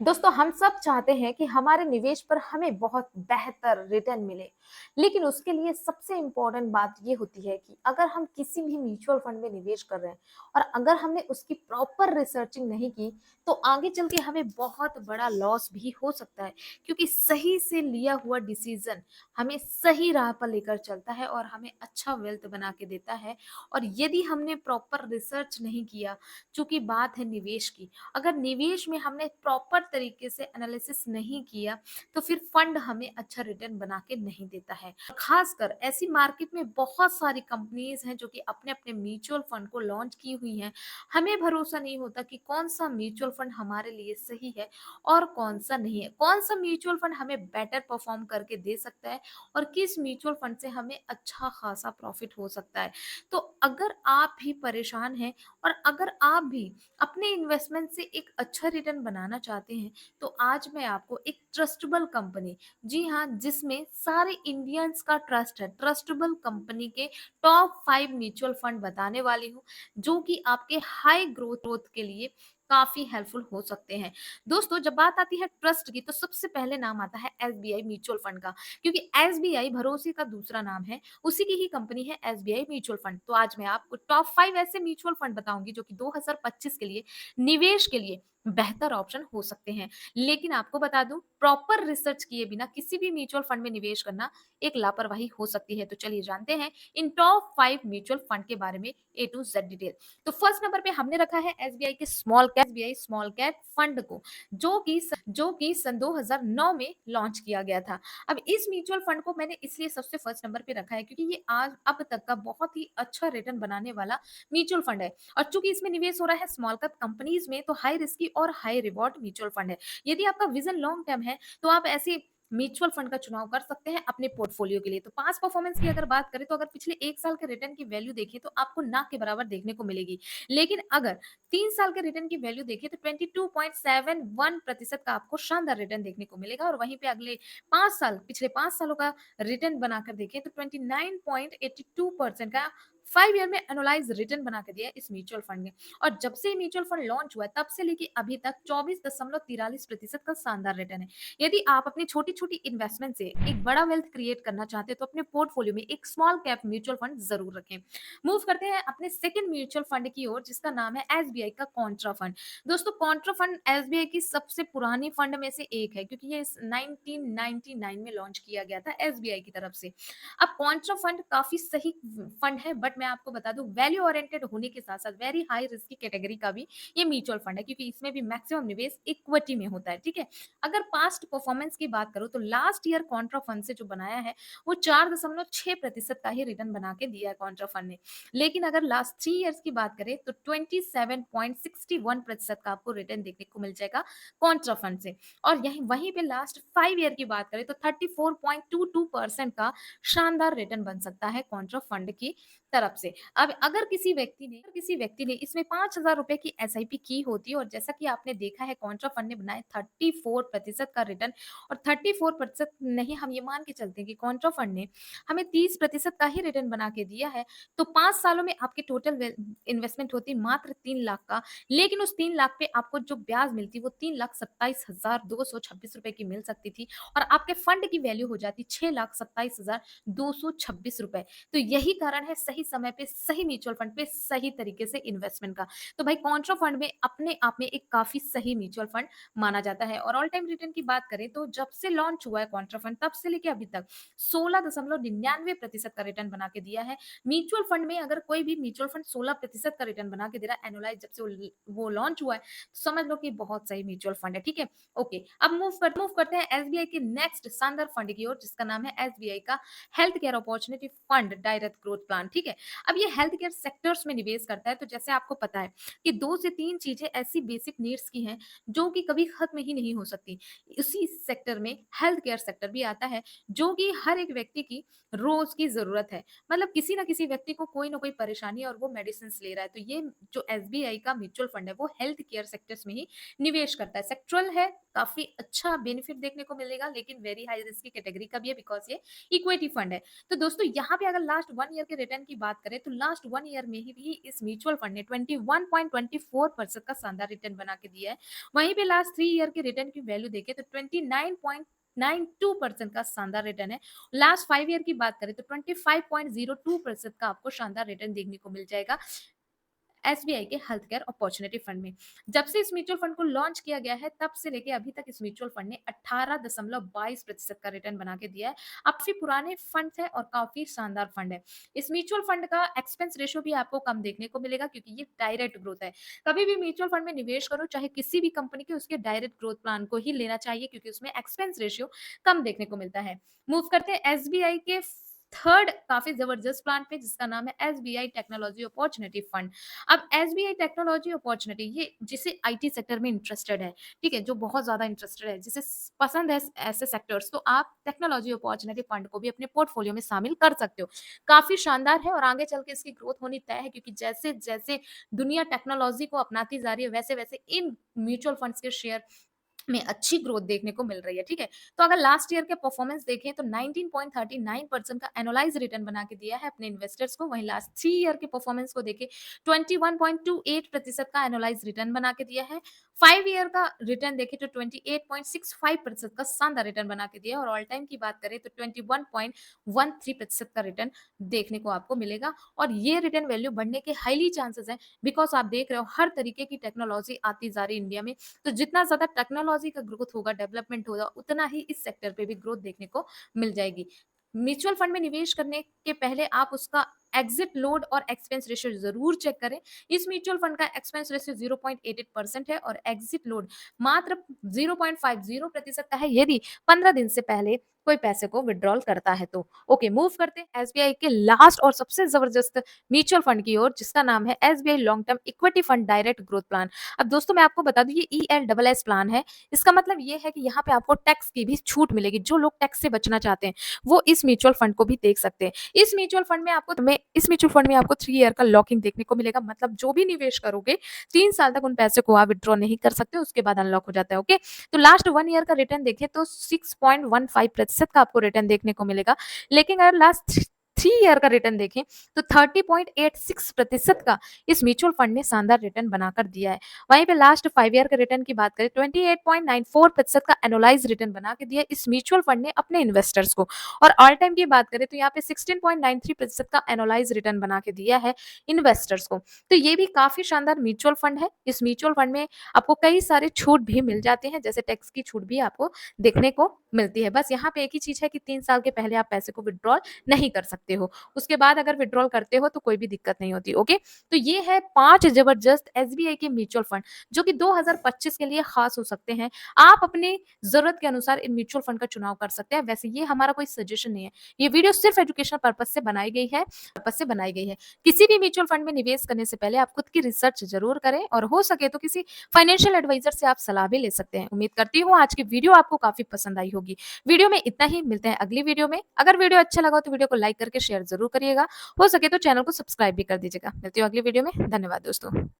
दोस्तों हम सब चाहते हैं कि हमारे निवेश पर हमें बहुत बेहतर रिटर्न मिले। लेकिन उसके लिए सबसे इम्पोर्टेंट बात ये होती है कि अगर हम किसी भी म्यूचुअल फंड में निवेश कर रहे हैं और अगर हमने उसकी प्रॉपर रिसर्चिंग नहीं की तो आगे चल के हमें बहुत बड़ा लॉस भी हो सकता है, क्योंकि सही से लिया हुआ डिसीजन हमें सही राह पर लेकर चलता है और हमें अच्छा वेल्थ बना के देता है। और यदि हमने प्रॉपर रिसर्च नहीं किया, चूंकि बात है निवेश की, अगर निवेश में हमने प्रॉपर तरीके से एनालिसिस नहीं किया तो फिर फंड हमें अच्छा रिटर्न बना के नहीं देता है। खासकर ऐसी मार्केट में बहुत सारी कंपनीज हैं जो कि अपने अपने म्यूचुअल फंड को लॉन्च की हुई हैं। हमें भरोसा नहीं होता कि कौन सा म्यूचुअल फंड हमारे लिए सही है और कौन सा नहीं है, कौन सा म्यूचुअल फंड हमें बेटर परफॉर्म करके दे सकता है और किस म्यूचुअल फंड से हमें अच्छा खासा प्रॉफिट हो सकता है। तो अगर आप भी परेशान हैं और अगर आप भी अपने इन्वेस्टमेंट से एक अच्छा रिटर्न बनाना चाहते हैं, तो आज मैं आपको एक ट्रस्टेबल कंपनी, जी हाँ, जिसमें सारे इंडियंस का ट्रस्ट है, ट्रस्टेबल कंपनी के टॉप 5 म्यूचुअल फंड बताने वाली हूँ, जो कि आपके हाई ग्रोथ ग्रोथ के लिए काफी हेल्पफुल हो सकते हैं। दोस्तों जब बात आती है ट्रस्ट की, तो सबसे पहले नाम आता है एसबीआई म्यूचुअल फंड का, क्योंकि एसबीआई भरोसे का दूसरा नाम है, उसी की ही कंपनी है एसबीआई म्यूचुअल फंड। तो आज मैं आपको टॉप 5 ऐसे म्यूचुअल फंड बताऊंगी जो कि 2025 के लिए निवेश के लिए बेहतर ऑप्शन हो सकते हैं। लेकिन आपको बता दूं, प्रॉपर रिसर्च किए बिना किसी भी म्यूचुअल फंड में निवेश करना एक लापरवाही हो सकती है। तो चलिए जानते हैं इन टॉप 5 म्यूचुअल फंड के बारे में ए टू जेड डिटेल। तो फर्स्ट नंबर पे हमने रखा है एसबीआई स्मॉल कैप फंड को, जो कि सन 2009 में लॉन्च किया गया था। अब इस म्यूचुअल फंड को मैंने इसलिए सबसे फर्स्ट नंबर पे रखा है क्योंकि ये आज अब तक का बहुत ही अच्छा रिटर्न बनाने वाला म्यूचुअल फंड है। और चूंकि इसमें निवेश हो रहा है स्मॉल कैप कंपनीज में, तो हाई रिस्की और हाई रिवॉर्ड म्यूचुअल फंड है। यदि आपका विजन लॉन्ग टर्म है तो आप ऐसे म्यूचुअल फंड का चुनाव कर सकते हैं अपने पोर्टफोलियो के लिए। तो पास परफॉर्मेंस की अगर बात करें, तो अगर पिछले 1 साल के रिटर्न की वैल्यू देखें तो आपको ना के बराबर देखने को मिलेगी। लेकिन अगर 3 साल के रिटर्न की वैल्यू देखें तो 22.71% का आपको शानदार रिटर्न देखने को मिलेगा। और वहीं पे अगले 5 साल, पिछले 5 सालों का रिटर्न बनाकर देखें तो 29.82% का 5 ईयर में एनुलाइज रिटर्न बना के दिया है इस म्यूचुअल फंड ने। और जब से म्यूचुअल फंड लॉन्च हुआ है तब से लेके अभी तक 24.43% का शानदार रिटर्न है। यदि आप अपनी छोटी छोटी इन्वेस्टमेंट से एक बड़ा वेल्थ क्रिएट करना चाहते हैं तो अपने पोर्टफोलियो में एक स्मॉल कैप म्यूचुअल फंड जरूर रखें। मूव करते हैं अपने सेकंड म्यूचुअल फंड की ओर, जिसका नाम है एसबीआई का कॉन्ट्रा फंड। दोस्तों कॉन्ट्रा फंड एसबीआई की सबसे पुरानी फंड में से एक है, क्योंकि ये 1999 में लॉन्च किया गया था एसबीआई की तरफ से। अब कॉन्ट्रा फंड काफी सही फंड है, बट मैं आपको बता दूं वैल्यू ओरिएंटेड होने के साथ साथ वेरी हाई रिस्क की कैटेगरी का भी ये म्यूचुअल फंड है, क्योंकि इसमें भी मैक्सिमम निवेश इक्विटी में होता है। ठीक है, अगर पास्ट परफॉर्मेंस की बात करूं तो लास्ट ईयर कॉन्ट्रा फंड से जो बनाया है वो 4.6% का ही रिटर्न बना के दिया है कॉन्ट्रा फंड ने। लेकिन अगर लास्ट 3 इयर्स की बात करें तो 27.61% का आपको रिटर्न देखने को मिल जाएगा कॉन्ट्रा फंड से। और यही वहीं पे लास्ट 5 ईयर की बात करें तो 34.22% का शानदार रिटर्न बन सकता है कॉन्ट्रा फंड की तरफ से। अब अगर किसी व्यक्ति ने इसमें 5,000 रुपए की एसआईपी की होती है, और जैसा कि आपने देखा है कॉन्ट्रा फंड ने बनाए 34% का रिटर्न, और 34% नहीं, हम ये मान के चलते हैं कि कॉन्ट्रा फंड ने हमें 30% का ही रिटर्न बना के दिया है, तो 5 सालों में आपकी टोटल इन्वेस्टमेंट होती मात्र 3 लाख का। लेकिन उस 3 लाख पे आपको जो ब्याज मिलती वो 3,27,226 रुपए की मिल सकती थी, और आपके फंड की वैल्यू हो जाती 6,27,226 रुपए। तो यही कारण है सही समय पे सही म्यूचुअल फंड पे सही तरीके से इन्वेस्टमेंट का। तो भाई कॉन्ट्रा फंड में अपने आप में एक काफी सही म्यूचुअल फंड माना जाता है। और ऑल टाइम रिटर्न की बात करें तो जब से लॉन्च हुआ है कॉन्ट्रा फंड तब से लेके अभी तक 16.99% का रिटर्न बना के दिया है। म्यूचुअल फंड में अगर कोई भी म्यूचुअल फंड 16% का रिटर्न बना के दे रहा है एनुअलाइज जब से वो लॉन्च हुआ है, तो समझ लो कि बहुत सही म्यूचुअल फंड है। ठीक है, ओके, अब मूव करते हैं एसबीआई के नेक्स्ट शानदार फंड की ओर, जिसका नाम है एसबीआई का health care opportunity fund direct growth plan. ठीक है, अब ये हेल्थ केयर सेक्टर्स में निवेश करता है। तो जैसे आपको पता है कि 2 से 3 चीजें ऐसी बेसिक नीड्स की हैं जो कि कभी खत्म ही नहीं हो सकती। इसी सेक्टर में हेल्थ केयर सेक्टर भी आता है, जो कि हर एक व्यक्ति की रोज की जरूरत है। मतलब किसी ना किसी व्यक्ति को कोई ना कोई परेशानी है और वो मेडिसिन ले रहा है, तो ये जो एसबीआई का म्यूचुअल फंड है वो हेल्थ केयर सेक्टर्स में ही निवेश करता है। सेक्टरल है, काफी अच्छा बेनिफिट देखने को मिलेगा, लेकिन वेरी हाई रिस्क की कैटेगरी का भी है बिकॉज ये इक्विटी फंड है। तो दोस्तों यहाँ पे अगर लास्ट 1 ईयर के रिटर्न की बात बात करें तो लास्ट 1 ईयर में ही भी इस म्यूचुअल फंड ने 21.24% का शानदार रिटर्न बना के दिया है। वहीं पे लास्ट 3 ईयर के रिटर्न की वैल्यू देखें तो 29.92% का शानदार रिटर्न है। लास्ट 5 ईयर की बात करें तो 25.02% का आपको शानदार रिटर्न देखने को मिल जाएगा। एसबीआई के हेल्थ केयर अपॉर्चुनिटी फंड में। जब से इस म्यूचुअल फंड को लॉन्च किया गया है तब से लेके अभी तक इस म्यूचुअल फंड ने 18.22% का रिटर्न बना के दिया है। काफी पुराने फंड है और काफी शानदार फंड है। इस म्यूचुअल फंड का एक्सपेंस रेशियो भी आपको कम देखने को मिलेगा क्योंकि ये डायरेक्ट ग्रोथ है। कभी भी म्यूचुअल फंड में निवेश करो चाहे किसी भी कंपनी के, उसके डायरेक्ट ग्रोथ प्लान को ही लेना चाहिए क्योंकि उसमें एक्सपेंस रेशियो कम देखने को मिलता है। मूव करते हैं एसबीआई के थर्ड काफी जबरदस्त प्लान पे जिसका नाम है एसबीआई टेक्नोलॉजी अपॉर्चुनिटी फंड। अब एसबीआई टेक्नोलॉजी अपॉर्चुनिटी ये जिसे आईटी सेक्टर में इंटरेस्टेड है, ठीक है, जो बहुत ज्यादा इंटरेस्टेड है, जिसे पसंद है ऐसे सेक्टर्स, तो आप टेक्नोलॉजी अपॉर्चुनिटी फंड को भी अपने पोर्टफोलियो में शामिल कर सकते हो। काफी शानदार है और आगे चल के इसकी ग्रोथ होनी तय है क्योंकि जैसे जैसे दुनिया टेक्नोलॉजी को अपनाती जा रही है वैसे वैसे इन म्यूचुअल फंड्स के शेयर में अच्छी ग्रोथ देखने को मिल रही है, ठीक है। तो अगर लास्ट ईयर के परफॉर्मेंस देखें तो 19.39% का एनुअलाइज रिटर्न बना के दिया है अपने इन्वेस्टर्स को। वहीं लास्ट 3 ईयर के परफॉर्मेंस को देखें 21.28% का एनुअलाइज रिटर्न बना के दिया है। 5 ईयर का रिटर्न देखें तो 28.65% का शानदार रिटर्न बना के दिया है और ऑल टाइम की बात करें तो 21.13% का रिटर्न देखने को आपको मिलेगा और ये रिटर्न वैल्यू बढ़ने के हाईली चांसेस हैं बिकॉज आप देख रहे हो हर तरीके की टेक्नोलॉजी आती जा रही है इंडिया में। तो जितना ज़्यादा टेक्नोलॉजी का ग्रोथ होगा, डेवलपमेंट होगा, उतना ही इस सेक्टर पे भी ग्रोथ देखने को मिल जाएगी। म्यूचुअल फंड में निवेश करने के पहले आप उसका एग्जिट लोड और एक्सपेंस रेशियो ज़रूर चेक करें। इस म्यूचुअल फंड का एक्सपेंस रेशियो 0.88% है और एग्जिट लोड मात्र 0.50% का है यदि 15 दिन से पहले कोई पैसे को विथड्रॉल करता है तो। ओके, मूव करते हैं एसबीआई के लास्ट और सबसे ज़बरदस्त म्यूचुअल फंड की ओर जिसका नाम है SBI long term equity fund direct growth plan. अब दोस्तों मैं आपको बता दूं ये ELSS प्लान है। इसका मतलब ये है कि यहाँ पे आपको टैक्स की भी छूट मिलेगी। जो लोग टैक्स से बचना चाहते हैं वो इस म्यूचुअल फंड को भी देख सकते हैं। इस म्यूचुअल फंड में आपको 3 ईयर का लॉकिंग देखने को मिलेगा। मतलब जो भी निवेश करोगे 3 साल तक उन पैसे को आप विथड्रॉ नहीं कर सकते, उसके बाद अनलॉक हो जाता है। ओके, तो लास्ट 1 ईयर का रिटर्न देखें तो 6.15% का आपको रिटर्न देखने को मिलेगा। लेकिन अगर लास्ट 3 ईयर का रिटर्न देखें तो 30.86% का इस म्यूचुअल फंड ने शानदार रिटर्न बनाकर दिया है। वहीं पे लास्ट 5 ईयर के रिटर्न की बात करें 28.94% का एनुअलाइज रिटर्न बना के दिया इस म्यूचुअल फंड ने अपने इन्वेस्टर्स को। और ऑल टाइम की बात करें तो यहाँ पे 16.93% का एनुअलाइज रिटर्न बना के दिया है इन्वेस्टर्स को। तो ये भी काफी शानदार म्यूचुअल फंड है। इस म्यूचुअल फंड में आपको कई सारे छूट भी मिल जाते हैं, जैसे टैक्स की छूट भी आपको देखने को मिलती है। बस यहाँ पे एक ही चीज है कि 3 साल के पहले आप पैसे को विड्रॉल नहीं कर सकते हो। उसके बाद अगर विड्रॉल करते हो तो कोई भी दिक्कत नहीं होती। ओके, तो ये है 5 जबरदस्त एसबीआई के म्यूचुअल फंड जो कि 2025 के लिए खास हो सकते हैं। आप अपनी जरूरत के अनुसार इन म्यूचुअल फंड का चुनाव कर सकते हैं। वैसे ये हमारा कोई सजेशन नहीं है, ये वीडियो सिर्फ एजुकेशनल पर्पज से बनाई गई है। किसी भी म्यूचुअल फंड में निवेश करने से पहले आप खुद की रिसर्च जरूर करें और हो सके तो किसी फाइनेंशियल एडवाइजर से आप सलाह भी ले सकते हैं। उम्मीद करती हूँ आज की वीडियो आपको काफी पसंद आई होगी। वीडियो में इतना ही, मिलते हैं अगली वीडियो में। अगर वीडियो अच्छा लगा तो वीडियो को लाइक करके शेयर जरूर करिएगा। हो सके तो चैनल को सब्सक्राइब भी कर दीजिएगा। मिलती हूँ अगली वीडियो में। धन्यवाद दोस्तों।